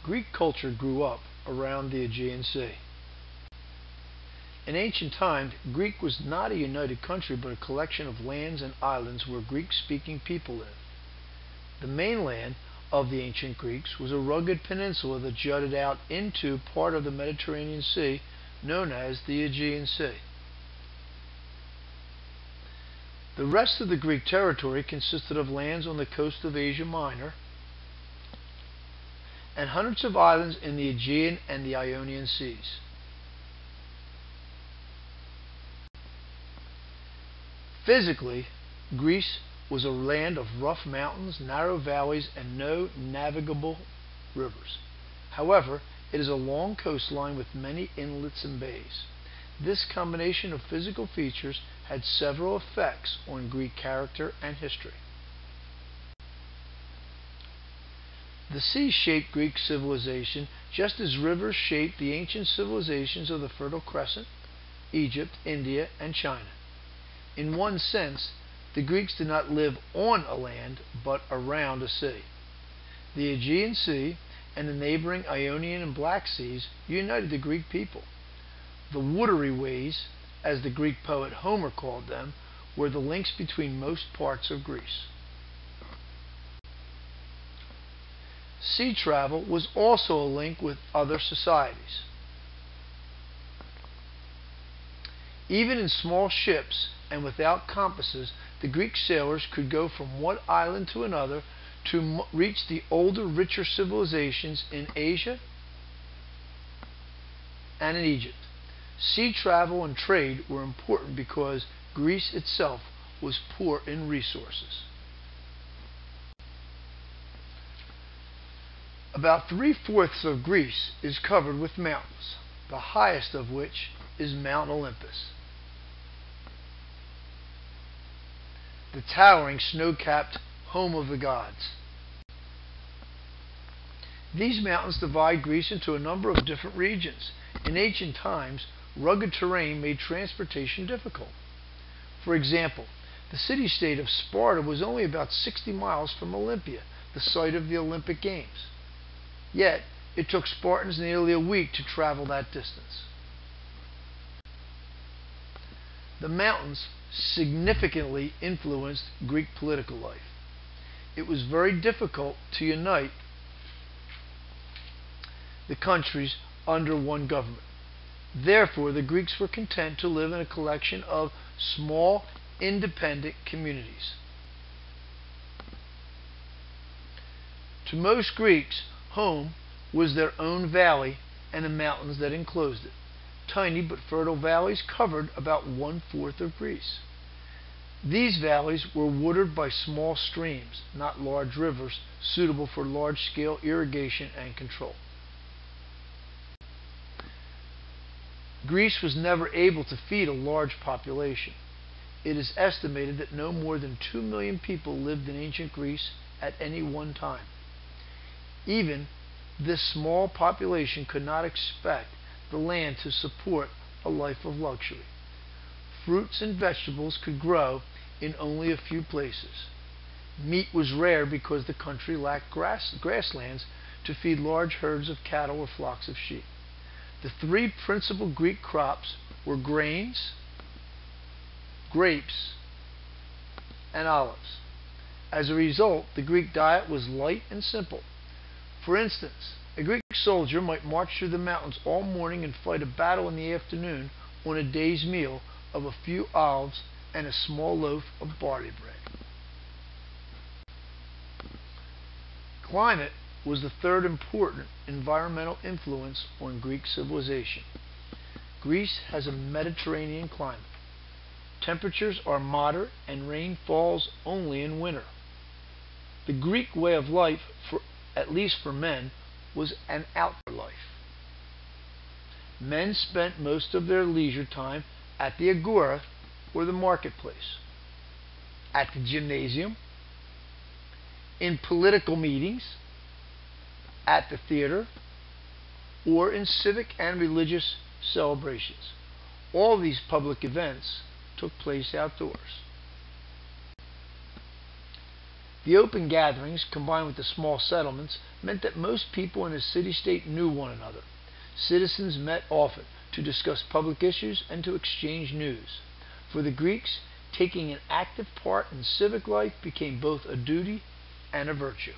Greek culture grew up around the Aegean Sea. In ancient times, Greece was not a united country but a collection of lands and islands where Greek-speaking people lived. The mainland of the ancient Greeks was a rugged peninsula that jutted out into part of the Mediterranean Sea known as the Aegean Sea. The rest of the Greek territory consisted of lands on the coast of Asia Minor and hundreds of islands in the Aegean and the Ionian Seas. Physically, Greece was a land of rough mountains, narrow valleys, and no navigable rivers. However, it is a long coastline with many inlets and bays. This combination of physical features had several effects on Greek character and history. The sea shaped Greek civilization just as rivers shaped the ancient civilizations of the Fertile Crescent, Egypt, India, and China. In one sense, the Greeks did not live on a land, but around a sea. The Aegean Sea and the neighboring Ionian and Black Seas united the Greek people. The watery ways, as the Greek poet Homer called them, were the links between most parts of Greece. Sea travel was also a link with other societies. Even in small ships and without compasses, the Greek sailors could go from one island to another to reach the older, richer civilizations in Asia and in Egypt. Sea travel and trade were important because Greece itself was poor in resources. About 3/4 of Greece is covered with mountains, the highest of which is Mount Olympus, the towering snow-capped home of the gods. These mountains divide Greece into a number of different regions. In ancient times, rugged terrain made transportation difficult. For example, the city-state of Sparta was only about 60 miles from Olympia, the site of the Olympic Games. Yet, it took Spartans nearly a week to travel that distance. The mountains significantly influenced Greek political life. It was very difficult to unite the countries under one government. Therefore, the Greeks were content to live in a collection of small, independent communities. To most Greeks, home was their own valley and the mountains that enclosed it. Tiny but fertile valleys covered about 1/4 of Greece. These valleys were watered by small streams, not large rivers, suitable for large-scale irrigation and control. Greece was never able to feed a large population. It is estimated that no more than 2 million people lived in ancient Greece at any one time. Even this small population could not expect the land to support a life of luxury. Fruits and vegetables could grow in only a few places. Meat was rare because the country lacked grasslands to feed large herds of cattle or flocks of sheep. The three principal Greek crops were grains, grapes, and olives. As a result, the Greek diet was light and simple. For instance, a Greek soldier might march through the mountains all morning and fight a battle in the afternoon on a day's meal of a few olives and a small loaf of barley bread. Climate was the third important environmental influence on Greek civilization. Greece has a Mediterranean climate. Temperatures are moderate and rain falls only in winter. The Greek way of life, at least for men, was an outdoor life. Men spent most of their leisure time at the agora, or the marketplace, at the gymnasium, in political meetings, at the theater, or in civic and religious celebrations. All these public events took place outdoors. The open gatherings, combined with the small settlements, meant that most people in a city-state knew one another. Citizens met often to discuss public issues and to exchange news. For the Greeks, taking an active part in civic life became both a duty and a virtue.